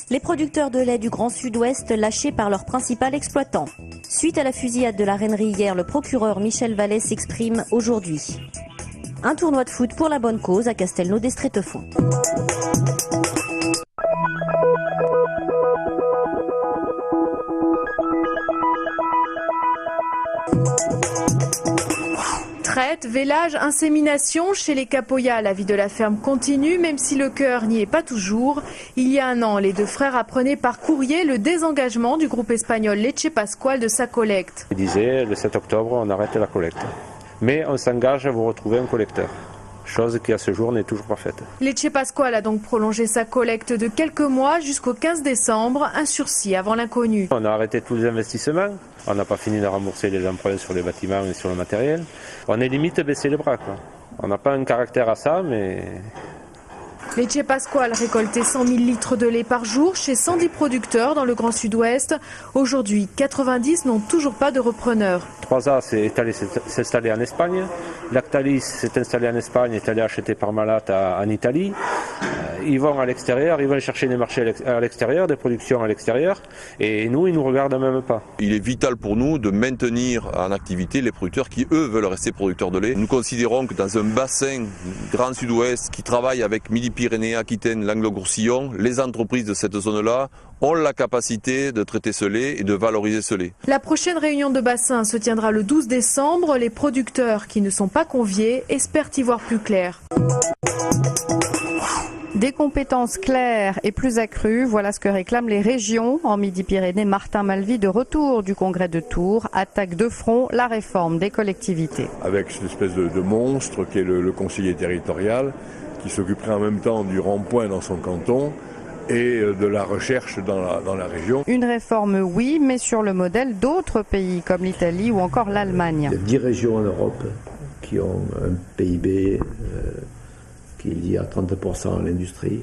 Les producteurs de lait du Grand Sud-Ouest lâchés par leur principal exploitant. Suite à la fusillade de la Reinerie hier, le procureur Michel Vallet s'exprime aujourd'hui. Un tournoi de foot pour la bonne cause à Castelnau-d'Estrétefond. Traite, vélage, insémination, chez les Capoya, la vie de la ferme continue, même si le cœur n'y est pas toujours. Il y a un an, les deux frères apprenaient par courrier le désengagement du groupe espagnol Leche Pascual de sa collecte. Il disait, le 7 octobre, on arrête la collecte. Mais on s'engage à vous retrouver un collecteur. Chose qui à ce jour n'est toujours pas faite. Leche Pascual a donc prolongé sa collecte de quelques mois jusqu'au 15 décembre, un sursis avant l'inconnu. On a arrêté tous les investissements, on n'a pas fini de rembourser les emprunts sur les bâtiments et sur le matériel. On est limite baissé les bras, quoi. On n'a pas un caractère à ça, mais... Leche Pascual récoltait 100 000 litres de lait par jour chez 110 producteurs dans le Grand Sud-Ouest. Aujourd'hui, 90 n'ont toujours pas de repreneur. 3A s'est installé en Espagne. Lactalis s'est installé en Espagne, est allé acheter par Malat en Italie. Ils vont à l'extérieur, ils vont chercher des marchés à l'extérieur, des productions à l'extérieur. Et nous, ils ne nous regardent même pas. Il est vital pour nous de maintenir en activité les producteurs qui, eux, veulent rester producteurs de lait. Nous considérons que dans un bassin Grand Sud-Ouest qui travaille avec Midi-Pyrénées, Aquitaine, Languedoc-Roussillon, les entreprises de cette zone-là ont la capacité de traiter ce lait et de valoriser ce lait. La prochaine réunion de bassin se tiendra le 12 décembre. Les producteurs qui ne sont pas conviés espèrent y voir plus clair. Des compétences claires et plus accrues, voilà ce que réclament les régions. En Midi-Pyrénées, Martin Malvy, de retour du congrès de Tours, attaque de front la réforme des collectivités. Avec cette espèce de monstre qui est le conseiller territorial, qui s'occuperait en même temps du rond-point dans son canton et de la recherche dans la région. Une réforme, oui, mais sur le modèle d'autres pays comme l'Italie ou encore l'Allemagne. Il y a 10 régions en Europe qui ont un PIB qui est lié à 30% à l'industrie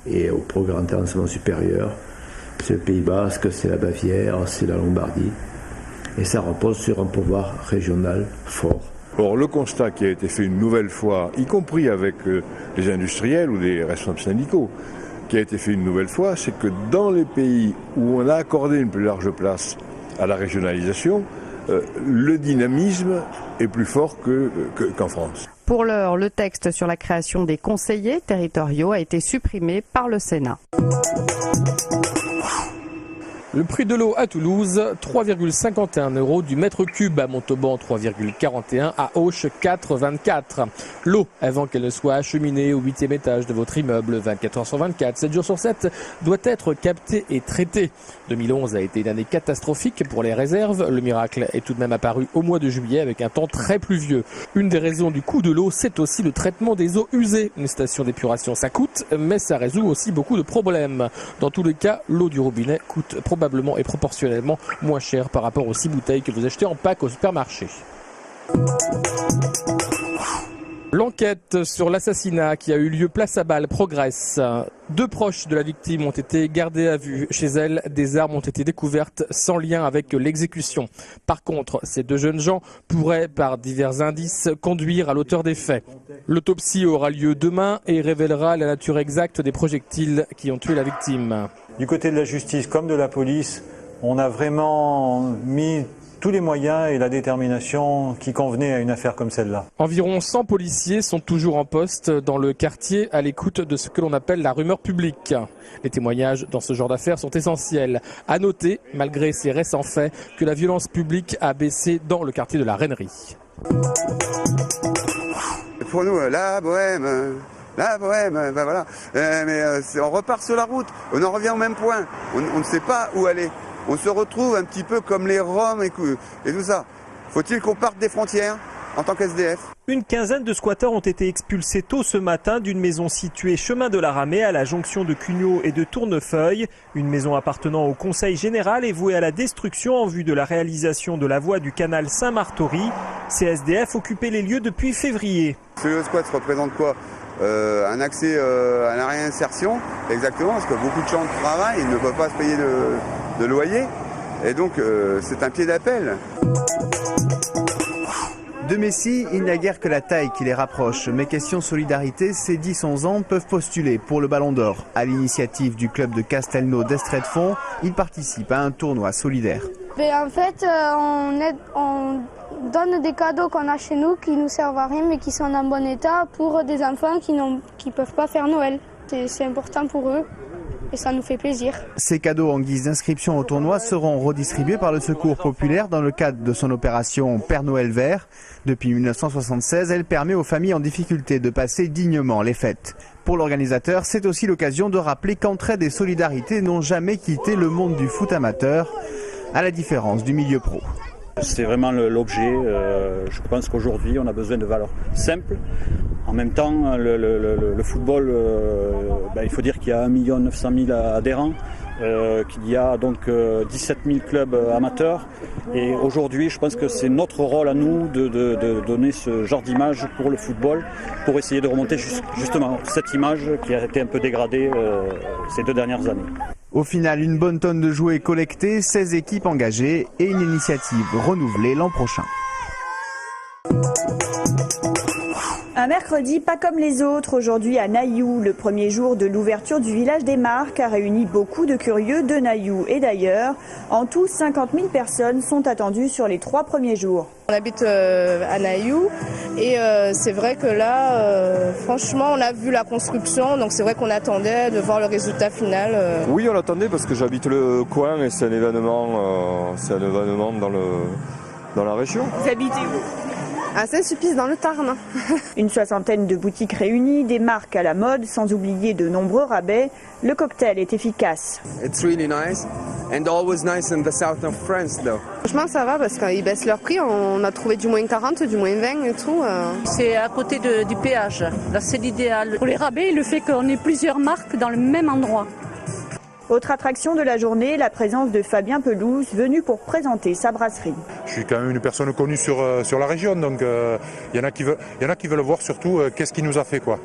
et au progrès international supérieur. C'est le Pays Basque, c'est la Bavière, c'est la Lombardie. Et ça repose sur un pouvoir régional fort. Or, le constat qui a été fait une nouvelle fois, y compris avec les industriels ou les responsables syndicaux, qui a été fait une nouvelle fois, c'est que dans les pays où on a accordé une plus large place à la régionalisation, le dynamisme est plus fort qu'en France. Pour l'heure, le texte sur la création des conseillers territoriaux a été supprimé par le Sénat. Le prix de l'eau à Toulouse, 3,51 € du mètre cube, à Montauban 3,41, à Auch 4,24. L'eau, avant qu'elle ne soit acheminée au 8e étage de votre immeuble, 24 heures sur 24, 7 jours sur 7, doit être captée et traitée. 2011 a été une année catastrophique pour les réserves. Le miracle est tout de même apparu au mois de juillet avec un temps très pluvieux. Une des raisons du coût de l'eau, c'est aussi le traitement des eaux usées. Une station d'épuration, ça coûte, mais ça résout aussi beaucoup de problèmes. Dans tous les cas, l'eau du robinet coûte probablement et proportionnellement moins cher par rapport aux 6 bouteilles que vous achetez en pack au supermarché. L'enquête sur l'assassinat qui a eu lieu place à Bâle progresse. 2 proches de la victime ont été gardés à vue. Chez elle, des armes ont été découvertes sans lien avec l'exécution. Par contre, ces 2 jeunes gens pourraient, par divers indices, conduire à l'auteur des faits. L'autopsie aura lieu demain et révélera la nature exacte des projectiles qui ont tué la victime. Du côté de la justice comme de la police, on a vraiment mis tous les moyens et la détermination qui convenaient à une affaire comme celle-là. Environ 100 policiers sont toujours en poste dans le quartier à l'écoute de ce que l'on appelle la rumeur publique. Les témoignages dans ce genre d'affaires sont essentiels. À noter, malgré ces récents faits, que la violence publique a baissé dans le quartier de la Reinerie. Pour nous, la bohème, ben voilà. On repart sur la route, on en revient au même point. On ne sait pas où aller. On se retrouve un petit peu comme les Roms et tout ça. Faut-il qu'on parte des frontières en tant qu'SDF ? Une quinzaine de squatteurs ont été expulsés tôt ce matin d'une maison située chemin de la Ramée à la jonction de Cugnot et de Tournefeuille. Une maison appartenant au Conseil général est vouée à la destruction en vue de la réalisation de la voie du canal Saint-Martory. Ces SDF occupaient les lieux depuis février. Ce squat représente quoi ? Un accès à la réinsertion, exactement, parce que beaucoup de gens travaillent, ils ne peuvent pas se payer de loyer, et donc c'est un pied d'appel. De Messi, il n'y a guère que la taille qui les rapproche. Mais question solidarité, ces 10-11 ans peuvent postuler pour le Ballon d'Or. À l'initiative du club de Castelnau d'Estréfond, ils participent à un tournoi solidaire. En fait, on donne des cadeaux qu'on a chez nous qui nous servent à rien mais qui sont en bon état pour des enfants qui ne peuvent pas faire Noël. C'est important pour eux. Et ça nous fait plaisir. Ces cadeaux en guise d'inscription au tournoi seront redistribués par le Secours populaire dans le cadre de son opération Père Noël Vert. Depuis 1976, elle permet aux familles en difficulté de passer dignement les fêtes. Pour l'organisateur, c'est aussi l'occasion de rappeler qu'entraide et solidarité n'ont jamais quitté le monde du foot amateur, à la différence du milieu pro. C'est vraiment l'objet. Je pense qu'aujourd'hui, on a besoin de valeurs simples. En même temps, le football, il faut dire qu'il y a 1 900 000 adhérents, qu'il y a donc 17 000 clubs amateurs. Et aujourd'hui, je pense que c'est notre rôle à nous de donner ce genre d'image pour le football, pour essayer de remonter justement cette image qui a été un peu dégradée ces 2 dernières années. Au final, une bonne tonne de jouets collectés, 16 équipes engagées et une initiative renouvelée l'an prochain. Un mercredi pas comme les autres aujourd'hui à Nailloux. Le premier jour de l'ouverture du village des Marques a réuni beaucoup de curieux de Nailloux et d'ailleurs. En tout, 50 000 personnes sont attendues sur les 3 premiers jours. On habite à Nailloux et c'est vrai que là, franchement, on a vu la construction, donc c'est vrai qu'on attendait de voir le résultat final. Oui, on l'attendait parce que j'habite le coin et c'est un événement dans la région. Vous habitez où ? À Saint-Sulpice dans le Tarn. Une 60aine de boutiques réunies, des marques à la mode, sans oublier de nombreux rabais. Le cocktail est efficace. It's really nice and always nice in the south of France though. Franchement ça va parce qu'ils baissent leur prix, on a trouvé du moins 40, du moins 20 et tout. C'est à côté du péage, là c'est l'idéal. Pour les rabais, le fait qu'on ait plusieurs marques dans le même endroit. Autre attraction de la journée, la présence de Fabien Pelouse, venu pour présenter sa brasserie. Je suis quand même une personne connue sur la région, donc il y en a qui veulent voir surtout qu'est-ce qui nous a fait, quoi.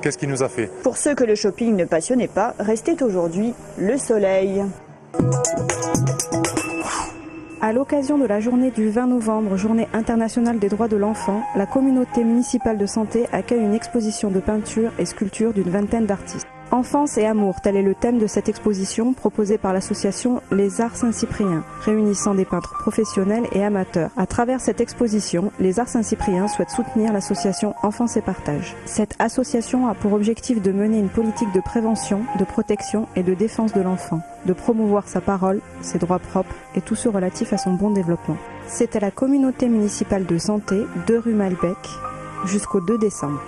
Qu'est-ce qui nous a fait. Pour ceux que le shopping ne passionnait pas, restait aujourd'hui le soleil. À l'occasion de la journée du 20 novembre, journée internationale des droits de l'enfant, la communauté municipale de Santé accueille une exposition de peinture et sculpture d'une vingtaine d'artistes. Enfance et amour, tel est le thème de cette exposition proposée par l'association Les Arts Saint-Cyprien, réunissant des peintres professionnels et amateurs. À travers cette exposition, les Arts Saint-Cyprien souhaitent soutenir l'association Enfance et Partage. Cette association a pour objectif de mener une politique de prévention, de protection et de défense de l'enfant, de promouvoir sa parole, ses droits propres et tout ce relatif à son bon développement. C'est à la communauté municipale de santé, 2 rue Malbec, jusqu'au 2 décembre.